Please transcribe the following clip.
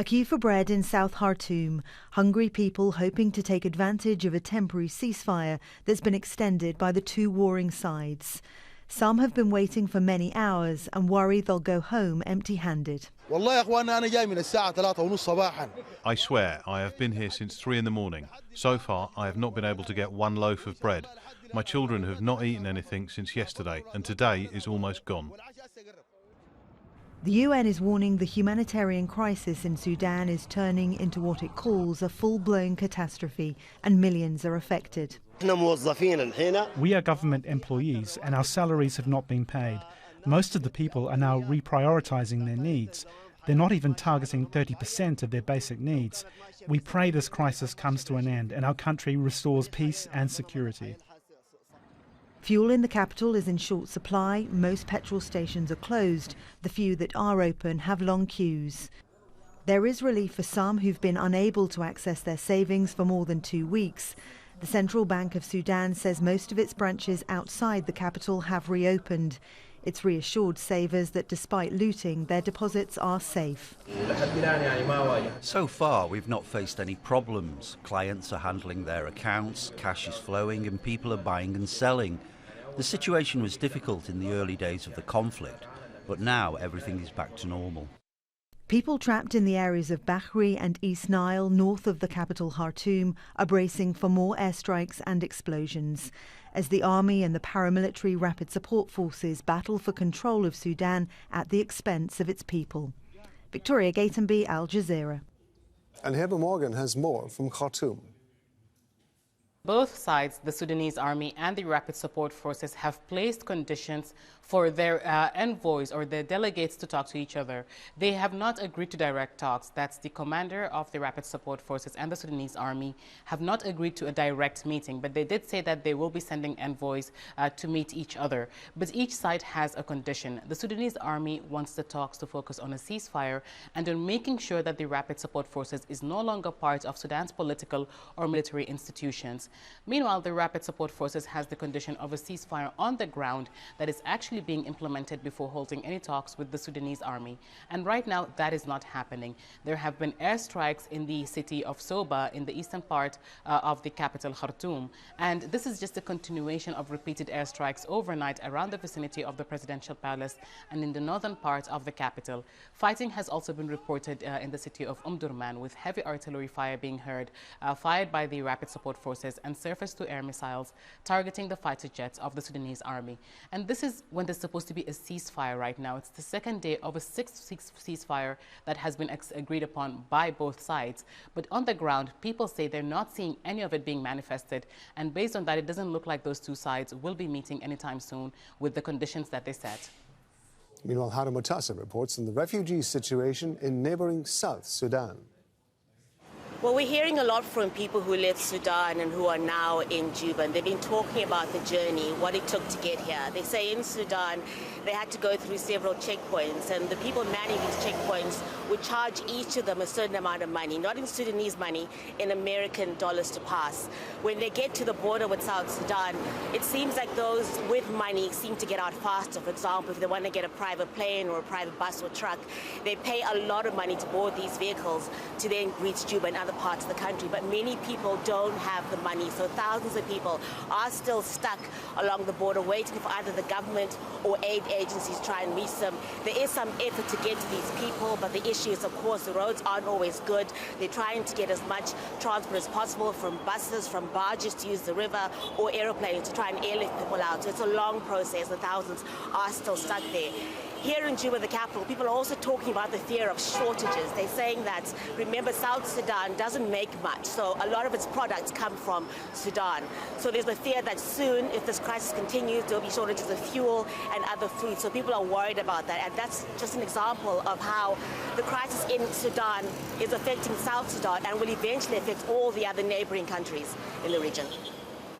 A queue for bread in South Khartoum, hungry people hoping to take advantage of a temporary ceasefire that's been extended by the two warring sides. Some have been waiting for many hours and worry they'll go home empty-handed. I swear I have been here since 3 in the morning. So far I have not been able to get one loaf of bread. My children have not eaten anything since yesterday and today is almost gone. The UN is warning the humanitarian crisis in Sudan is turning into what it calls a full-blown catastrophe and millions are affected. We are government employees and our salaries have not been paid. Most of the people are now reprioritising their needs. They're not even targeting 30% of their basic needs. We pray this crisis comes to an end and our country restores peace and security. Fuel in the capital is in short supply. Most petrol stations are closed. The few that are open have long queues. There is relief for some who've been unable to access their savings for more than 2 weeks. The Central Bank of Sudan says most of its branches outside the capital have reopened. It's reassured savers that despite looting, their deposits are safe. So far, we've not faced any problems. Clients are handling their accounts, cash is flowing, and people are buying and selling. The situation was difficult in the early days of the conflict, but now everything is back to normal. People trapped in the areas of Bakeries and East Nile, north of the capital Khartoum, are bracing for more airstrikes and explosions as the army and the paramilitary rapid support forces battle for control of Sudan at the expense of its people. Victoria Gatenby, Al Jazeera. And Heber Morgan has more from Khartoum. Both sides, the Sudanese army and the rapid support forces, have placed conditions for their envoys or their delegates to talk to each other. They have not agreed to direct talks. That's the commander of the rapid support forces and the Sudanese army have not agreed to a direct meeting, but they did say that they will be sending envoys to meet each other. But each side has a condition. The Sudanese army wants the talks to focus on a ceasefire and on making sure that the rapid support forces is no longer part of Sudan's political or military institutions. Meanwhile, the rapid support forces has the condition of a ceasefire on the ground that is actually being implemented before holding any talks with the Sudanese army. And right now, that is not happening. There have been airstrikes in the city of Soba in the eastern part of the capital, Khartoum. And this is just a continuation of repeated airstrikes overnight around the vicinity of the presidential palace and in the northern part of the capital. Fighting has also been reported in the city of Omdurman, with heavy artillery fire being heard, fired by the rapid support forces and surface-to-air missiles targeting the fighter jets of the Sudanese army. And this is when there's supposed to be a ceasefire right now. It's the second day of a 6th ceasefire that has been agreed upon by both sides. But on the ground, people say they're not seeing any of it being manifested. And based on that, it doesn't look like those two sides will be meeting anytime soon with the conditions that they set. Meanwhile, Hada Mutasa reports on the refugee situation in neighbouring South Sudan. Well, we're hearing a lot from people who left Sudan and who are now in Juba. And they've been talking about the journey, what it took to get here. They say in Sudan, they had to go through several checkpoints, and the people manning these checkpoints would charge each of them a certain amount of money, not in Sudanese money, in American dollars to pass. When they get to the border with South Sudan, it seems like those with money seem to get out faster. For example, if they want to get a private plane or a private bus or truck, they pay a lot of money to board these vehicles to then reach Juba and other parts of the country. But many people don't have the money, so thousands of people are still stuck along the border waiting for either the government or aid agencies to try and reach them. There is some effort to get to these people, but the issue is, of course, the roads aren't always good. They're trying to get as much transport as possible, from buses, from barges to use the river, or aeroplanes to try and airlift people out. So it's a long process, and thousands are still stuck there. Here in Juba, the capital, people are also talking about the fear of shortages. They're saying that, remember, South Sudan doesn't make much, so a lot of its products come from Sudan. So there's the fear that soon, if this crisis continues, there'll be shortages of fuel and other food. So people are worried about that, and that's just an example of how the crisis in Sudan is affecting South Sudan and will eventually affect all the other neighboring countries in the region.